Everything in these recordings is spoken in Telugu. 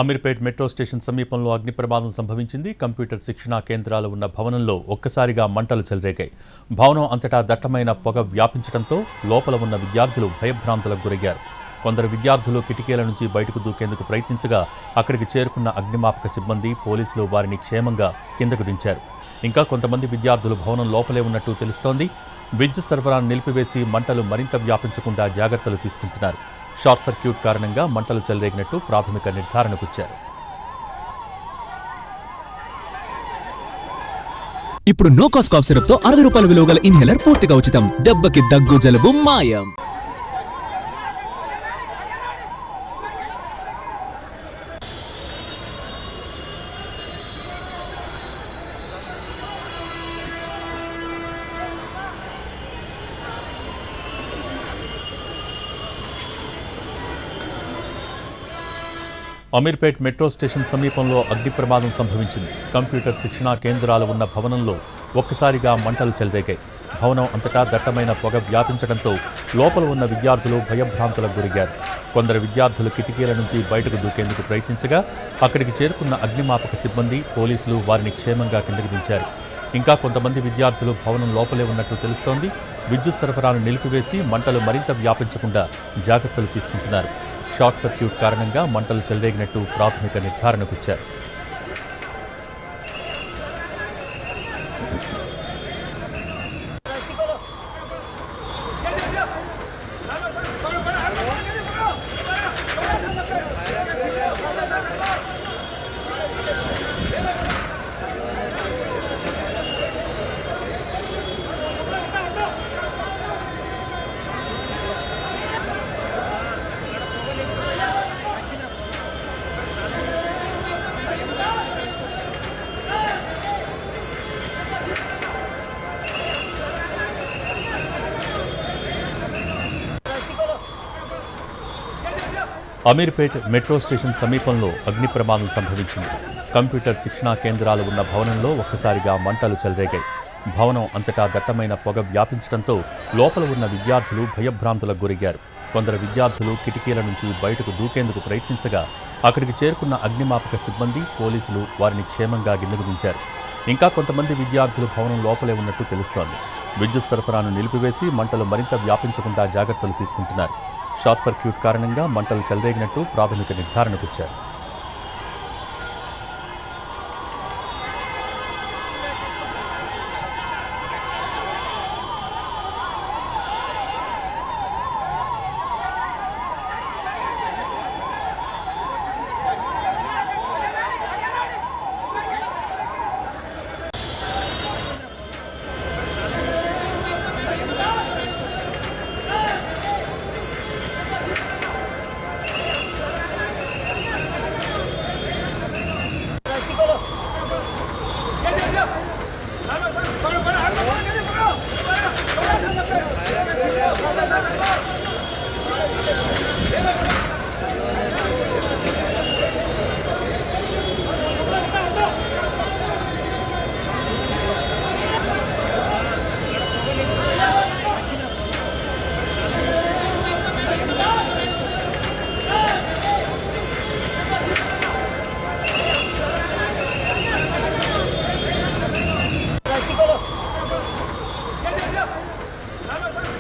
అమీర్పేట్ మెట్రో స్టేషన్ సమీపంలో అగ్ని ప్రమాదం సంభవించింది. కంప్యూటర్ శిక్షణా కేంద్రాలు ఉన్న భవనంలో ఒక్కసారిగా మంటలు చెలరేగాయి. భవనం అంతటా దట్టమైన పొగ వ్యాపించడంతో లోపల ఉన్న విద్యార్థులు భయభ్రాంతులకు గురయ్యారు. కొందరు విద్యార్థులు కిటికీల నుంచి బయటకు దూకేందుకు ప్రయత్నించగా అక్కడికి చేరుకున్న అగ్నిమాపక సిబ్బంది, పోలీసులు వారిని క్షేమంగా కిందకు దించారు. ఇంకా కొంతమంది విద్యార్థులు భవనం లోపలే ఉన్నట్టు తెలుస్తోంది. విద్యుత్ సరఫరాను నిలిపివేసి మంటలు మరింత వ్యాపించకుండా జాగ్రత్తలు తీసుకుంటున్నారు. షార్ట్ సర్క్యూట్ కారణంగా మంటలు చెలరేగినట్టు ప్రాథమిక నిర్ధారణకు వచ్చారు. ఇప్పుడు నో కాస్ట్ కాఫ్ సిరప్ తో 60 రూపాయల విలువ గల ఇన్హేలర్ పూర్తిగా ఉచితం. దెబ్బకి దగ్గు జలుబు మాయం. అమీర్పేట్ మెట్రో స్టేషన్ సమీపంలో అగ్ని ప్రమాదం సంభవించింది. కంప్యూటర్ శిక్షణా కేంద్రాలు ఉన్న భవనంలో ఒక్కసారిగా మంటలు చెలరేగాయి. భవనం అంతటా దట్టమైన పొగ వ్యాపించడంతో లోపల ఉన్న విద్యార్థులు భయభ్రాంతులకు గురయ్యారు. కొందరు విద్యార్థులు కిటికీల నుంచి బయటకు దూకేందుకు ప్రయత్నించగా అక్కడికి చేరుకున్న అగ్నిమాపక సిబ్బంది, పోలీసులు వారిని క్షేమంగా కిందకి దించారు. ఇంకా కొంతమంది విద్యార్థులు భవనం లోపలే ఉన్నట్టు తెలుస్తోంది. విద్యుత్ సరఫరాను నిలిపివేసి మంటలు మరింత వ్యాపించకుండా జాగ్రత్తలు తీసుకుంటున్నారు. షార్ట్ సర్క్యూట్ కారణంగా మంటలు చెలరేగినట్టు ప్రాథమిక నిర్ధారణకు వచ్చారు. అమీర్పేట్ మెట్రో స్టేషన్ సమీపంలో అగ్ని ప్రమాదం సంభవించింది. కంప్యూటర్ శిక్షణా కేంద్రాలు ఉన్న భవనంలో ఒక్కసారిగా మంటలు చెలరేగాయి. భవనం అంతటా దట్టమైన పొగ వ్యాపించడంతో లోపల ఉన్న విద్యార్థులు భయభ్రాంతులకు గురయ్యారు. కొందరు విద్యార్థులు కిటికీల నుంచి బయటకు దూకేందుకు ప్రయత్నించగా అక్కడికి చేరుకున్న అగ్నిమాపక సిబ్బంది, పోలీసులు వారిని క్షేమంగా కిందకు దించారు. ఇంకా కొంతమంది విద్యార్థులు భవనం లోపలే ఉన్నట్టు తెలుస్తోంది. విద్యుత్ సరఫరాను నిలిపివేసి మంటలు మరింత వ్యాపించకుండా జాగ్రత్తలు తీసుకుంటున్నారు. షార్ట్ సర్క్యూట్ కారణంగా మంటలు చెలరేగినట్టు ప్రాథమిక నిర్ధారణకు వచ్చారు.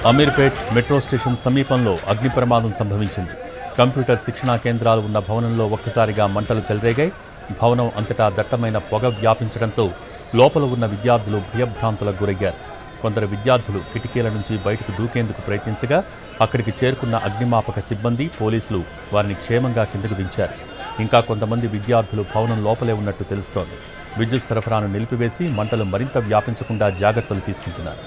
అమీర్పేట్ మెట్రో స్టేషన్ సమీపంలో అగ్ని ప్రమాదం సంభవించింది. కంప్యూటర్ శిక్షణా కేంద్రాలు ఉన్న భవనంలో ఒక్కసారిగా మంటలు చెలరేగాయి. భవనం అంతటా దట్టమైన పొగ వ్యాపించడంతో లోపల ఉన్న విద్యార్థులు భయభ్రాంతులకు గురయ్యారు. కొందరు విద్యార్థులు కిటికీల నుంచి బయటకు దూకేందుకు ప్రయత్నించగా అక్కడికి చేరుకున్న అగ్నిమాపక సిబ్బంది, పోలీసులు వారిని క్షేమంగా కిందకు దించారు. ఇంకా కొంతమంది విద్యార్థులు భవనం లోపలే ఉన్నట్టు తెలుస్తోంది. విద్యుత్ సరఫరాను నిలిపివేసి మంటలు మరింత వ్యాపించకుండా జాగ్రత్తలు తీసుకుంటున్నారు.